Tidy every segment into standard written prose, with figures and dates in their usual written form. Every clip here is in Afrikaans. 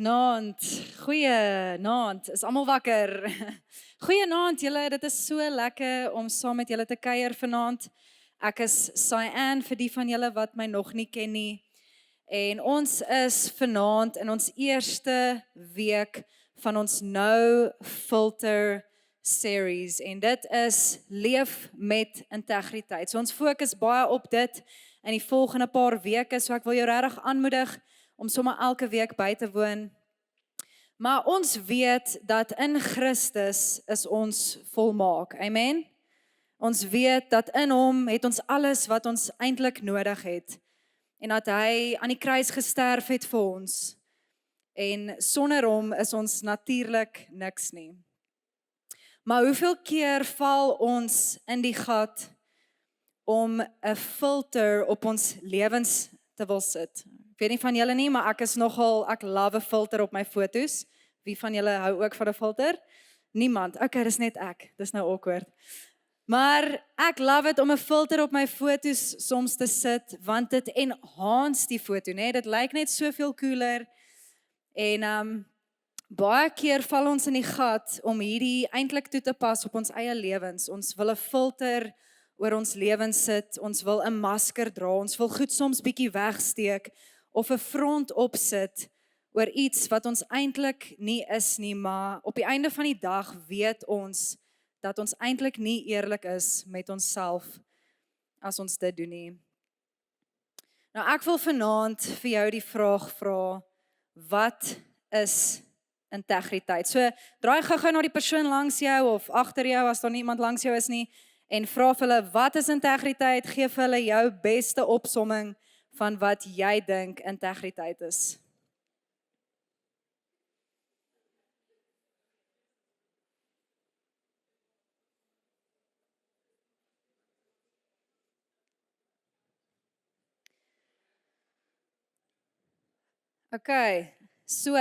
Naand, goeie naand, is almal wakker? Goeie naand julle, dit is so lekker om saam met julle te kuier vanaand. Ek is Cyan vir die van julle wat my nog nie ken nie. En ons is vanaand in ons eerste week van ons No Filter series en dit is leef met integriteit. So ons fokus baie op dit in die volgende paar weke, so ek wil jou regtig aanmoedig om sommer elke week by te woon. Maar ons weet dat in Christus is ons volmaak. Amen. Ons weet dat in hom het ons alles wat ons eintlik nodig het. En dat hy aan die kruis gesterf het vir ons. En sonder hom is ons natuurlik niks nie. Maar hoeveel keer val ons in die gat om 'n filter op ons lewens te wil sit? Ek weet nie van julle nie, maar ek love 'n filter op my fotos. Wie van julle hou ook van 'n filter? Niemand. Okay, dis net ek. Dis nou awkward. Maar ek love dit om 'n filter op my fotos soms te sit, want dit enhance die foto, né? Dit lyk net soveel cooler. En baie keer val ons in die gat om hierdie eintlik toe te pas op ons eie lewens. Ons wil 'n filter oor ons lewens sit, ons wil 'n masker dra, ons wil goed soms bietjie wegsteek of 'n front opsit oor iets wat ons eintlik nie is nie, maar op die einde van die dag weet ons dat ons eintlik nie eerlik is met onsself as ons dit doen nie. Nou ek wil vanaand vir jou die vraag vra, wat is integriteit? So draai gou-gou na die persoon langs jou of agter jou as daar nie iemand langs jou is nie en vra vir hulle, wat is integriteit? Gee vir hulle jou beste opsomming van wat jy dink integriteit is. Okay, so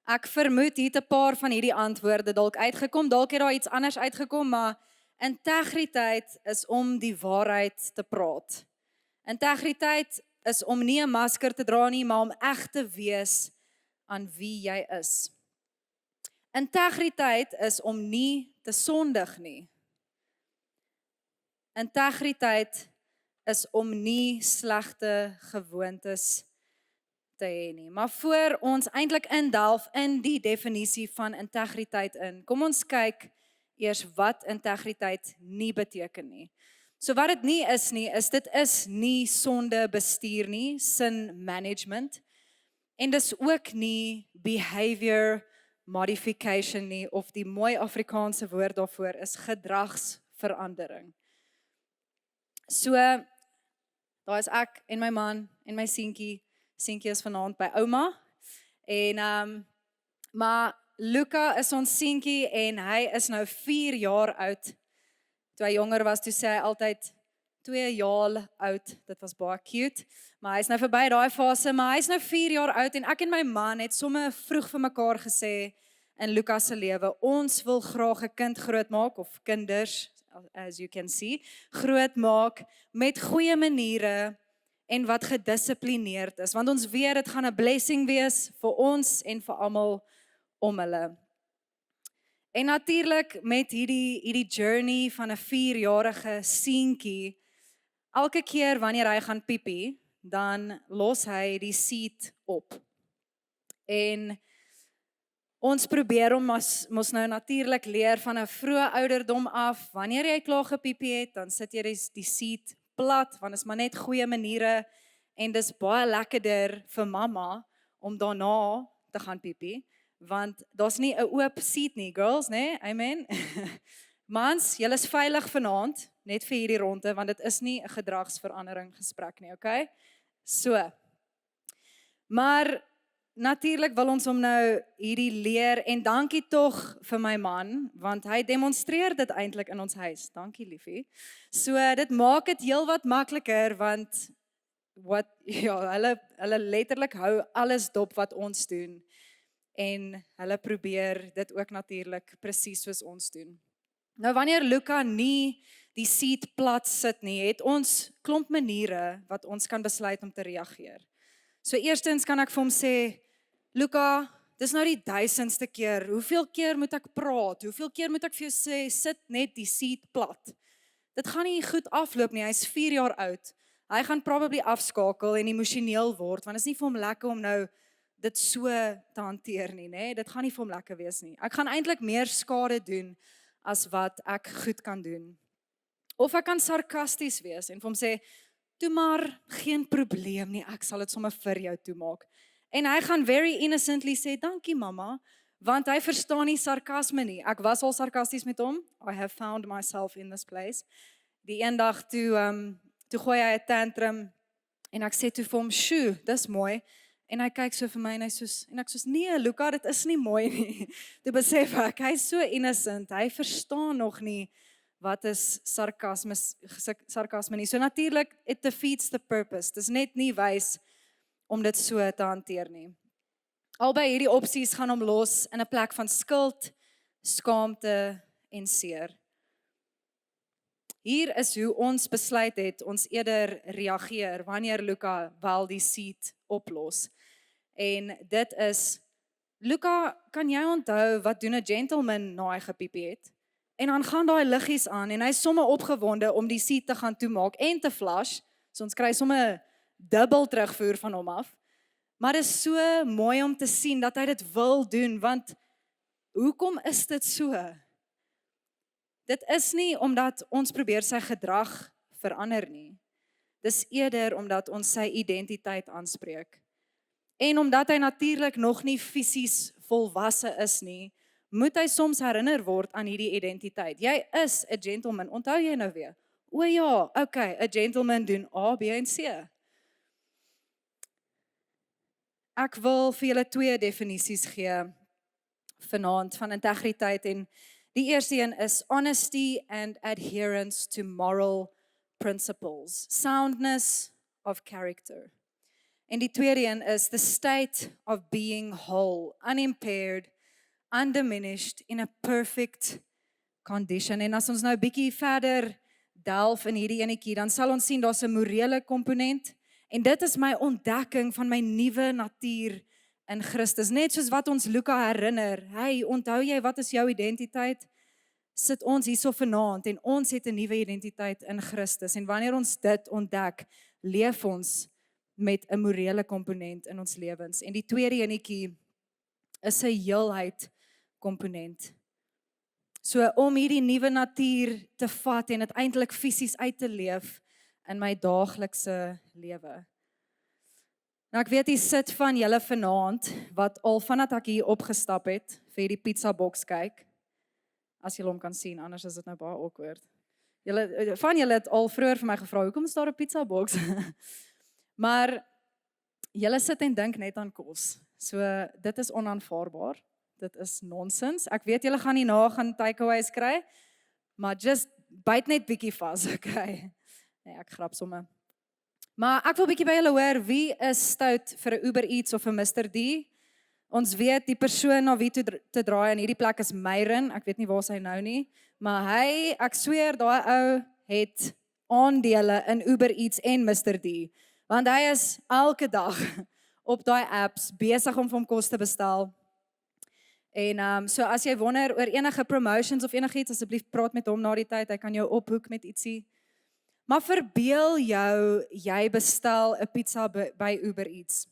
ek vermoed hier het 'n paar van hierdie antwoorde dalk uitgekom, dalk het daar iets anders uitgekom, maar integriteit is om die waarheid te praat. Integriteit is om nie 'n masker te dra nie, maar om eg te wees aan wie jy is. Integriteit is om nie te sondig nie. Integriteit is om nie slegte gewoontes te hê nie. Maar voor ons eintlik indelf in die definisie van integriteit in, kom ons kyk eers wat integriteit nie beteken nie. So wat dit nie is nie, dit is nie sonde bestuur nie, sin management. En dis ook nie behavior modification nie, of die mooi Afrikaanse woord daarvoor is gedragsverandering. So, daar is ek en my man en my seentjie. Seentjie is vanaand by ouma. En maar Luca is ons seentjie en hy is nou 4 jaar oud. Toe hy jonger was, toe sê hy altyd 2 jaar oud. Dit was baie cute. Maar hy is nou verby daai fase, maar hy is nou 4 jaar oud en ek en my man het sommer vroeg vir mekaar gesê in Luca se lewe, ons wil graag 'n kind grootmaak of kinders, as you can see, grootmaak met goeie maniere en wat gedissiplineerd is, want ons weet dit gaan 'n blessing wees vir ons en vir almal om hulle. En natuurlik met hierdie journey van 'n 4-jarige seentjie, elke keer wanneer hy gaan piepie, dan los hy die seat op. En ons probeer hom mos nou natuurlik leer van 'n vroeë ouderdom af, wanneer jy klaar gepiepie het, dan sit jy die seat plat, want is maar net goeie maniere en dis baie lekkerder vir mamma om daarna te gaan piepie, want daar's nie 'n oop seat nie, girls, né? Amen. Mans, julle is veilig vanaand, net vir hierdie ronde, want dit is nie 'n gedragsverandering gesprek nie, okay? So. Maar natuurlik wil ons hom nou hierdie leer en dankie tog vir my man, want hy demonstreer dit eintlik in ons huis. Dankie liefie. So dit maak dit heelwat makliker want hulle letterlik hou alles dop wat ons doen en hulle probeer dit ook natuurlik presies soos ons doen. Nou wanneer Luka nie die seat plat sit nie, het ons klomp maniere wat ons kan besluit om te reageer. So eerstens kan ek vir hom sê, Luka, dis nou die 1000ste keer, hoeveel keer moet ek praat? Hoeveel keer moet ek vir jou sê, sit net die seat plat? Dit gaan nie goed afloop nie, hy's 4 jaar oud. Hy gaan probably afskakel en emosioneel word, want dit is nie vir hom lekker om nou dit so te hanteer nie, né? Dit gaan nie vir hom lekker wees nie. Ek gaan eintlik meer skade doen as wat ek goed kan doen. Of ek kan sarkasties wees en vir hom sê, toe maar, geen probleem nie, ek sal dit sommer vir jou toemaak. En hy gaan very innocently sê, dankie mama, want hy verstaan nie sarkasme nie. Ek was al sarkasties met hom, I have found myself in this place. Die eendag toe gooi hy 'n tantrum, en ek sê toe vir hom, sjoe, dis mooi, en hy kyk so vir my en ek soos, nee Luka, dit is nie mooi nie. Toe besef ek, hy is so innocent, hy verstaan nog nie, wat is sarkasme nie. So natuurlik, it defeats the purpose. Dis net nie wys om dit so te hanteer nie. Albei hierdie opsies gaan hom los in 'n plek van skuld, skaamte en seer. Hier is hoe ons besluit het, ons eerder reageer wanneer Luka wel die seat oplos. En dit is, Luka, kan jy onthou wat doen 'n gentleman na hy gepiepie het? En dan gaan daai liggies aan en hy is sommer opgewonde om die seat te gaan toemaak en te flush. So ons kry sommer dubbel terugvoer van hom af. Maar dit is so mooi om te sien dat hy dit wil doen, want hoekom is dit so? Dit is nie omdat ons probeer sy gedrag verander nie. Dis eerder omdat ons sy identiteit aanspreek. En omdat hy natuurlik nog nie fisies volwasse is nie, moet hy soms herinner word aan hierdie identiteit. Jy is 'n gentleman, onthou jy nou weer? O ja, okay, 'n gentleman doen A, B en C. Ek wil vir julle 2 definisies gee vanaand van integriteit en die eerste een is honesty and adherence to moral principles, soundness of character. En die tweede een is the state of being whole, unimpaired, undiminished in a perfect condition. En as ons nou 'n bietjie verder delf in hierdie enetjie, dan sal ons sien daar's 'n morele komponent en dit is my ontdekking van my nuwe natuur in Christus. Net soos wat ons Luka herinner, hey, onthou jy wat is jou identiteit? Sit ons hierso vanaand en ons het 'n nuwe identiteit in Christus. En wanneer ons dit ontdek, leef ons met 'n morele komponent in ons lewens. En die tweede enetjie is 'n heelheid komponent. So om hierdie nuwe natuur te vat en dit eintlik fisies uit te leef in my daaglikse lewe. Nou ek weet jy sit van julle vanaand wat al vandat ek hier opgestap het vir die pizza box kyk. As julle hom kan sien, anders is dit nou baie awkward. Van julle het al vroeër vir my gevra, hoekom is daar 'n pizza box? Maar julle sit en dink net aan kos. So dit is onaanvaarbaar. Dit is nonsens. Ek weet julle gaan nie gaan takeaways kry, maar just byt net bietjie vas, okay? Nee, ek grap somme. Maar ek wil bietjie by julle hoor, wie is stout vir 'n Uber Eats of 'n Mr. D? Ons weet die persoon na wie toe te draai in hierdie plek is Myron. Ek weet nie waar sy nou nie, maar ek sweer daai ou het aandele in Uber Eats en Mr. D. Want hy is elke dag op daai apps besig om vir hom kos te bestel. En so as jy wonder oor enige promotions of enigiets, asseblief praat met hom na die tyd, hy kan jou ophoek met ietsie. Maar verbeel jou, jy bestel 'n pizza by Uber Eats.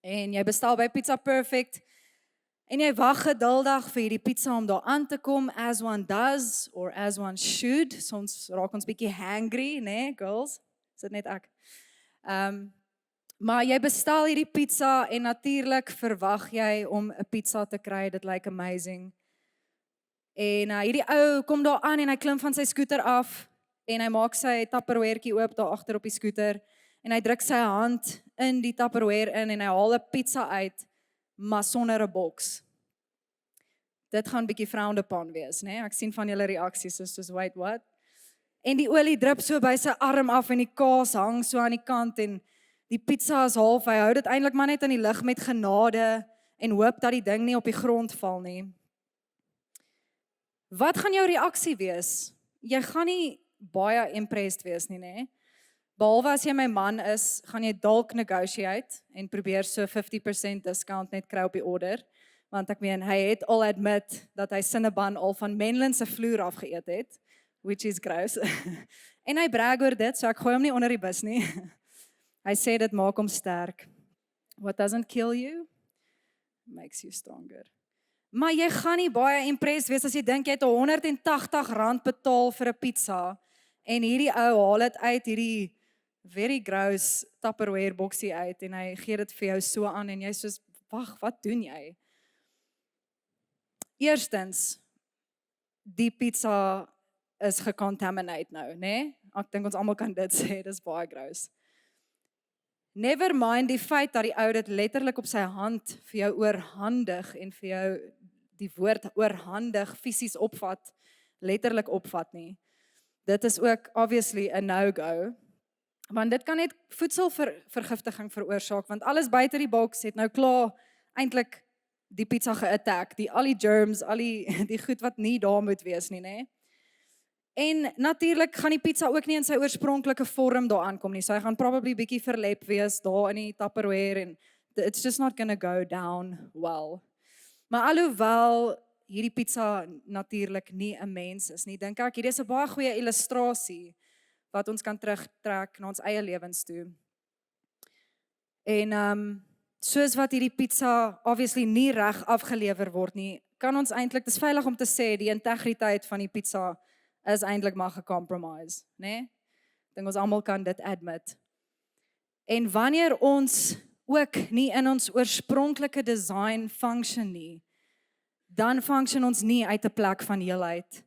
En jy bestel by Pizza Perfect, en jy wag geduldig vir hierdie pizza om daar aan te kom, as one does, or as one should. Soms raak ons bietjie hangry, né, girls? Is dit net ek? Maar jy bestel hierdie pizza en natuurlik verwag jy om 'n pizza te kry, dit lyk amazing. En hierdie ou kom daar aan en hy klim van sy skooter af en hy maak sy tupperwareetjie oop daar agter op die skooter en hy druk sy hand in die tupperware in en hy haal 'n pizza uit maar sonder 'n boks. Dit gaan bietjie frowned upon wees, né? Ek sien van julle reaksies soos wait what? En die olie drup so by sy arm af en die kaas hang so aan die kant en die pizza is half, hy hou dit eintlik maar net in die lug met genade en hoop dat die ding nie op die grond val nie. Wat gaan jou reaksie wees? Jy gaan nie baie impressed wees nie, né? Behalwe as jy my man is, gaan jy dalk negotiate en probeer so 50% discount net kry op die order. Want ek meen, hy het al admit dat hy Cinnabon al van Menlyn se vloer afgeëet het, which is gross. En hy brag oor dit, so ek gooi hom nie onder die bus nie. Hy sê dit maak hom sterk. What doesn't kill you makes you stronger. Maar jy gaan nie baie impressed wees as jy dink jy het R180 betaal vir 'n pizza en hierdie ou haal dit uit hierdie very gross Tupperware boksie uit en hy gee dit vir jou so aan en jy soos, wag, wat doen jy? Eerstens, die pizza is gecontaminate nou, né? Ek dink ons almal kan dit sê, dis baie gross. Never mind die feit dat die ou dit letterlik op sy hand vir jou oorhandig en vir jou die woord oorhandig fisies opvat, letterlik opvat nie. Dit is ook obviously 'n no-go, want dit kan net voedselvergiftiging veroorsaak, want alles buite die boks het nou klaar eintlik die pizza ge-attack, al die germs, al die goed wat nie daar moet wees nie, né? En natuurlik gaan die pizza ook nie in sy oorspronklike vorm daar aankom nie. So hy gaan probably bietjie verlep wees daar in die Tupperware en it's just not gonna go down well. Maar alhoewel hierdie pizza natuurlik nie 'n mens is nie, dink ek hierdie is 'n baie goeie illustrasie wat ons kan terugtrek na ons eie lewens toe. En soos wat hierdie pizza obviously nie reg afgelewer word nie, kan ons eintlik, dis veilig om te sê, die integriteit van die pizza is eintlik maar gecompromise, né? Dink ons almal kan dit admit. En wanneer ons ook nie in ons oorspronklike design function nie, dan function ons nie uit 'n plek van heelheid.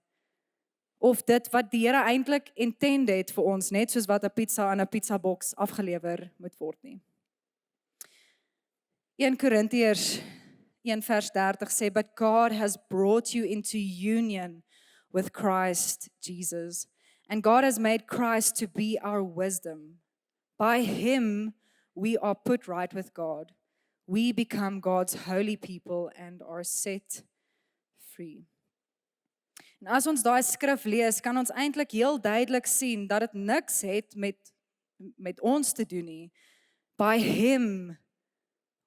Of dit wat die Here eintlik intended het vir ons, net soos wat 'n pizza in 'n pizzaboks afgelewer moet word nie. 1 Korintiërs 1:30 sê, "But God has brought you into union with Christ Jesus. And God has made Christ to be our wisdom. By him we are put right with God. We become God's holy people and are set free." En as ons daai skrif lees, kan ons eintlik heel duidelik sien dat dit niks het met ons te doen nie. By him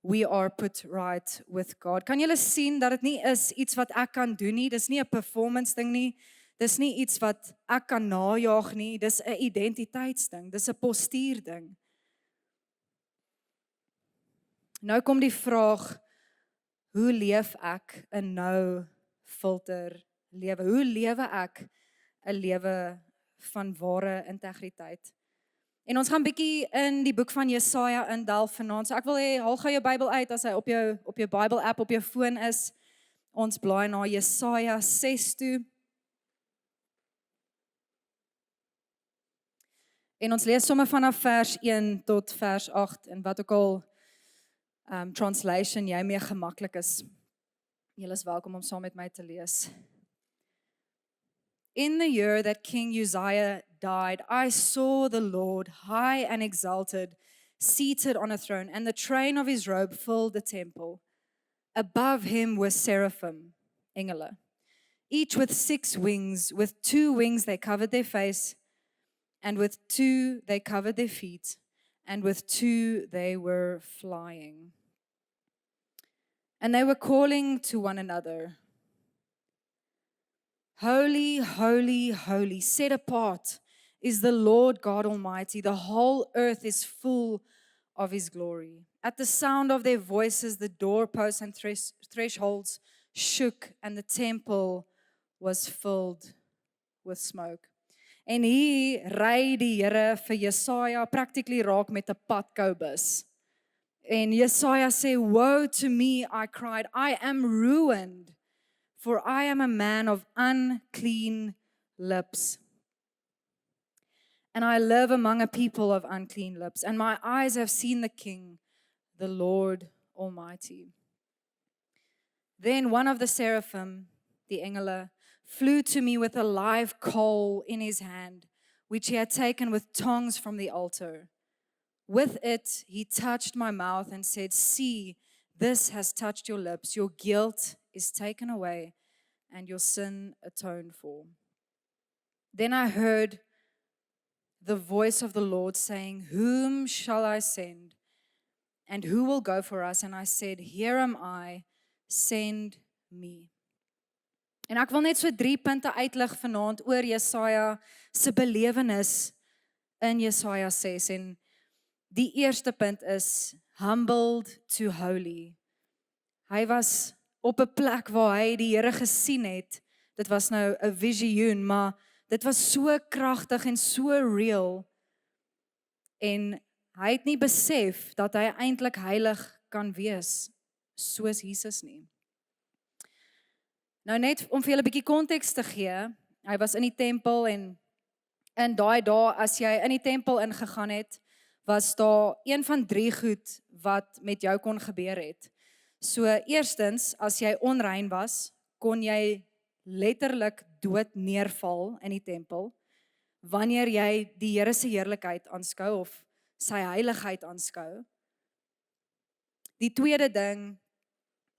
we are put right with God. Kan julle sien dat dit nie is iets wat ek kan doen nie, dis nie 'n performance ding nie, dis nie iets wat ek kan najaag nie, dis 'n identiteitsding, dis 'n postuur ding. Nou kom die vraag, hoe leef ek 'n no filter lewe? Hoe lewe ek 'n lewe van ware integriteit? En ons gaan bietjie in die boek van Jesaja indelf vanaand. So ek wil hê, haal gou jou Bybel uit as hy op jou Bybel app op jou foon is. Ons blaai na Jesaja 6 toe. En ons lees sommer vanaf vers 1 tot vers 8 en wat ook al translation jy mee gemaklik is. Julle is welkom om saam met my te lees. In the year that King Uzziah died, I saw the Lord high and exalted, seated on a throne, and the train of his robe filled the temple. Above him were seraphim, engele, each with 6 wings. With 2 wings they covered their face, and with 2 they covered their feet, and with 2 they were flying. And they were calling to one another, "Holy, holy, holy, set apart is the Lord God Almighty. The whole earth is full of his glory." At the sound of their voices, the doorposts and thresholds shook, and the temple was filled with smoke. En hier ry die Here vir Jesaja practically raak met 'n padkoubus. En Jesaja sê, "Woe to me," I cried, "I am ruined, for I am a man of unclean lips. And I live among a people of unclean lips, and my eyes have seen the King, the Lord Almighty." Then one of the seraphim, die engele, flew to me with a live coal in his hand, which he had taken with tongs from the altar. With it, he touched my mouth and said, "See, this has touched your lips. Your guilt is taken away and your sin atoned for." Then I heard the voice of the Lord saying, "Whom shall I send? And who will go for us?" And I said, "Here am I, send me." En ek wil net so 3 punte uitlig vanaand oor Jesaja se belewenis in Jesaja 6. En die eerste punt is humbled to holy. Hy was op 'n plek waar hy die Here gesien het. Dit was nou 'n visioen, maar dit was so kragtig en so real. En hy het nie besef dat hy eintlik heilig kan wees soos Jesus nie. Nou net om vir julle 'n bietjie konteks te gee, hy was in die tempel en in daai dae as jy in die tempel ingegaan het, was daar een van 3 goed wat met jou kon gebeur het. So eerstens, as jy onrein was, kon jy letterlik dood neerval in die tempel wanneer jy die Here se heerlikheid aanskou of sy heiligheid aanskou. Die tweede ding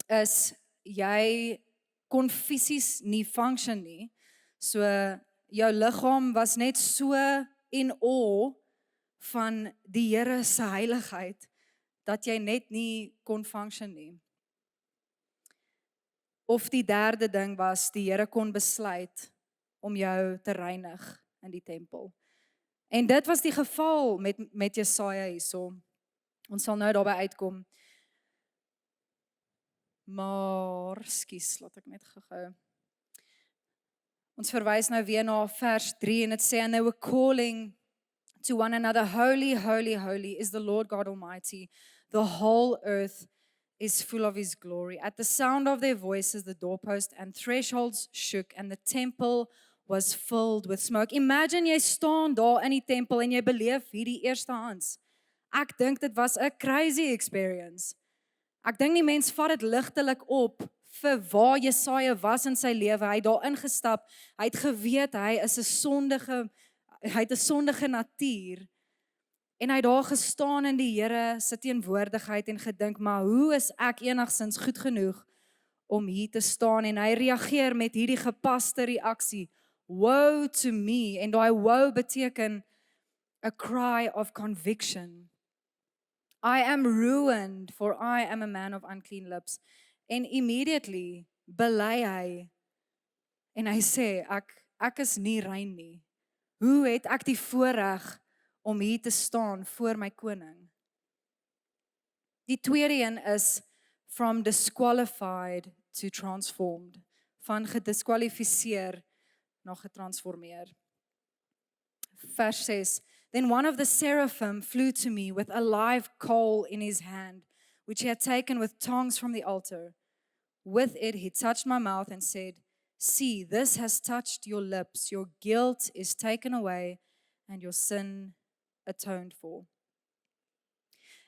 is jy kon fisies nie function nie. So jou liggaam was net so in awe van die Here se heiligheid dat jy net nie kon function nie. Of die derde ding was die Here kon besluit om jou te reinig in die tempel. En dit was die geval met Jesaja hierso. Ons sal nou daarby uitkom. Maar skus, laat ek net gou. Ons verwys nou weer na vers 3 en dit sê, "And they were calling to one another, Holy, holy, holy is the Lord God Almighty. The whole earth is full of his glory. At the sound of their voices, the doorpost and thresholds shook and the temple was filled with smoke." Imagine jy staan daar in die tempel en jy beleef hierdie eerstehands. Ek dink dit was 'n crazy experience. Ek dink die mens vat dit ligtelik op vir waar Jesaja was in sy lewe. Hy het daar ingestap. Hy het geweet hy is 'n sondige natuur. En hy het daar gestaan in die Here se teenwoordigheid en gedink, maar hoe is ek enigsins goed genoeg om hier te staan? En hy reageer met hierdie gepaste reaksie. Woe to me. En daai woe beteken a cry of conviction. I am ruined, for I am a man of unclean lips. En immediately bely hy en hy sê, ek is nie rein nie. Hoe het ek die voorreg om hier te staan voor my koning? Die tweede een is from disqualified to transformed. Van gediskwalifiseer na getransformeer. Vers 6. Then one of the seraphim flew to me with a live coal in his hand, which he had taken with tongs from the altar. With it he touched my mouth and said, "See, this has touched your lips. Your guilt is taken away and your sin atoned for."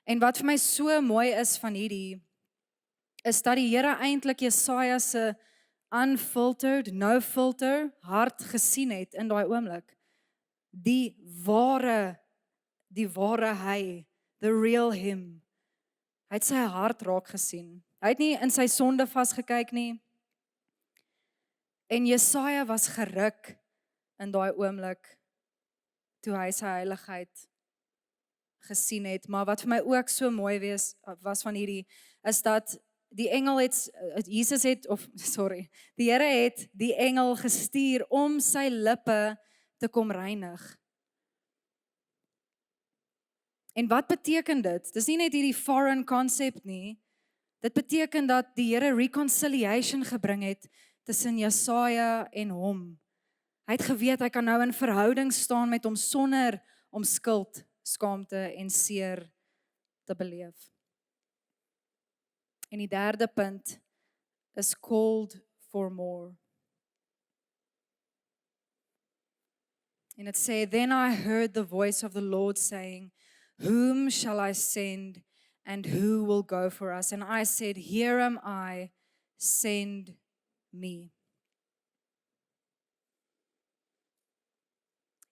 En wat vir my so mooi is van hierdie, is dat die Here eintlik Jesaja se unfiltered, no filter hart gesien het in daai oomblik. Die ware hy, the real him. Hy het sy hart raak gesien. Hy het nie in sy sonde vasgekyk nie. En Jesaja was geruk in daai oomblik toe hy sy heiligheid gesien het. Maar wat vir my ook so mooi was van hierdie, is dat die engel die Here het die engel gestuur om sy lippe te kom reinig. En wat beteken dit? Dis nie net hierdie foreign concept nie. Dit beteken dat die Here reconciliation gebring het tussen Jesaja en hom. Hy het geweet hy kan nou in verhouding staan met hom sonder om skuld, skaamte en seer te beleef. En die derde punt is called for more. En dit sê, "Then I heard the voice of the Lord saying, Whom shall I send and who will go for us? And I said, Here am I, send me.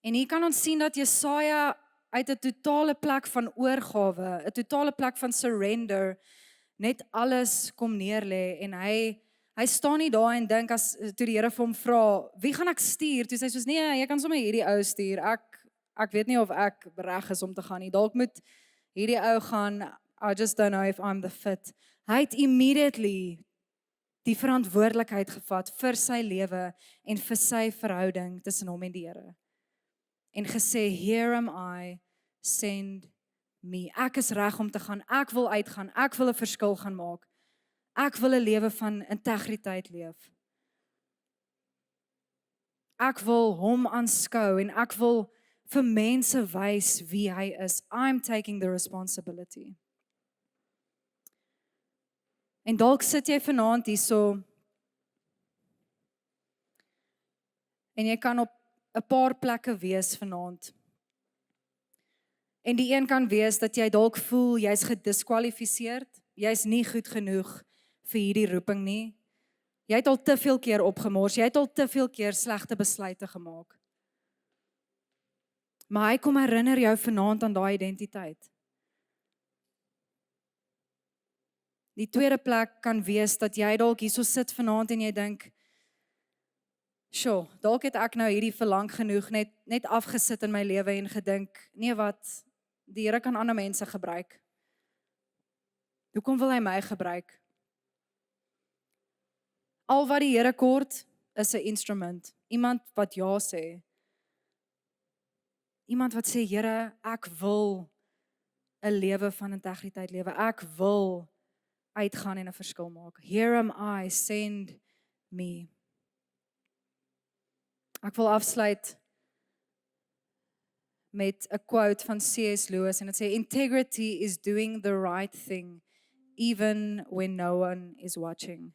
En hier kan ons sien dat Jesaja uit 'n totale plek van oorgawe, 'n totale plek van surrender, net alles kom neerlê en hy staan nie daar en dink as toe die Here vir hom vra, wie gaan ek stuur? Toe sê hy soos nee, jy kan sommer hierdie ou stuur. Ek weet nie of ek reg is om te gaan nie. Dalk moet hierdie ou gaan. I just don't know if I'm the fit. Hy het immediately die verantwoordelikheid gevat vir sy lewe en vir sy verhouding tussen hom en die Here. En gesê, here am I, send me. Ek is reg om te gaan, ek wil uitgaan, ek wil 'n verskil gaan maak. Ek wil 'n lewe van integriteit leef. Ek wil hom aanskou en ek wil vir mense wys wie hy is. I'm taking the responsibility. En dalk sit jy vanaand hierso en jy kan op 'n paar plekke wees vanaand. En die een kan wees dat jy dalk voel jy's gediskwalifiseer, jy's nie goed genoeg vir hierdie roeping nie. Jy het al te veel keer opgemors, jy het al te veel keer slegte besluite gemaak. Maar hy kom herinner jou vanaand aan daai identiteit. Die tweede plek kan wees dat jy dalk hierso sit vanaand en jy dink, sjoe, dalk het ek nou hierdie verlang genoeg net afgesit in my lewe en gedink, nee wat, die Here kan ander mense gebruik. Hoekom wil hy my gebruik? Al wat die Here kort is 'n instrument, iemand wat ja sê. Iemand wat sê, Here, ek wil 'n lewe van integriteit lewe. Ek wil uitgaan en 'n verskil maak. Here am I, send me. Ek wil afsluit met 'n quote van C.S. Lewis en dit sê, integrity is doing the right thing even when no one is watching.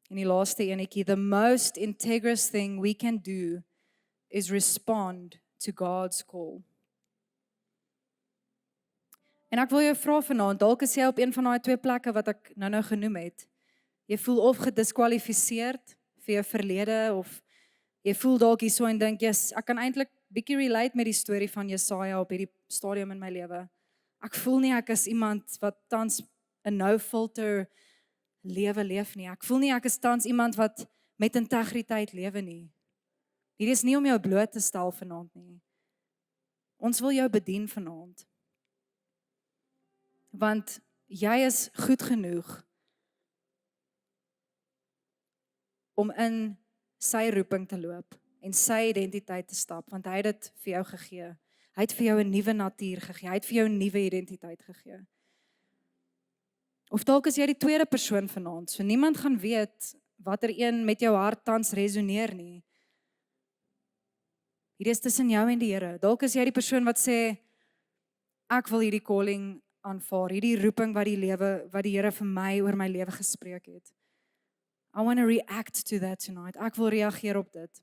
En die laaste enetjie, the most integrous thing we can do is respond to God's call. En ek wil jou vra vanaand, dalk is jy op een van daai twee plekke wat ek nou genoem het. Jy voel of gediskwalifiseer vir jou verlede of jy voel dalk hierso en dink, yes, ek kan eintlik bietjie relate met die storie van Jesaja op hierdie stadium in my lewe. Ek voel nie ek is iemand wat tans 'n no-filter lewe leef nie. Ek voel nie ek is tans iemand wat met integriteit lewe nie. Hier is nie om jou bloot te stel vanaand nie. Ons wil jou bedien vanaand. Want jy is goed genoeg om in sy roeping te loop en sy identiteit te stap, want hy het dit vir jou gegee. Hy het vir jou 'n nuwe natuur gegee. Hy het vir jou 'n nuwe identiteit gegee. Of dalk is jy die tweede persoon vanaand, so niemand gaan weet watter een met jou hart tans resoneer nie. Hierdie is tussen jou en die Here. Dalk is jy die persoon wat sê, ek wil hierdie calling aanvaar, hierdie roeping wat die Here vir my oor my lewe gespreek het. I want to react to that tonight. Ek wil reageer op dit.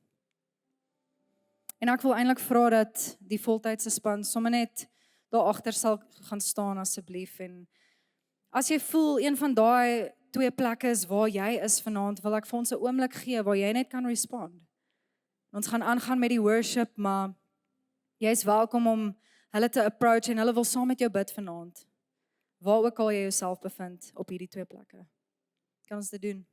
En ek wil eintlik vra dat die voltydse span sommer net daar agter sal gaan staan asseblief. En as jy voel een van daai twee plekke is waar jy is vanaand, wil ek vir ons 'n oomblik gee waar jy net kan respond. Ons gaan aangaan met die worship, maar jy is welkom om hulle te approach en hulle wil saam met jou bid vanaand. Waar ook al jy jouself bevind op hierdie twee plekke. Kan ons dit doen?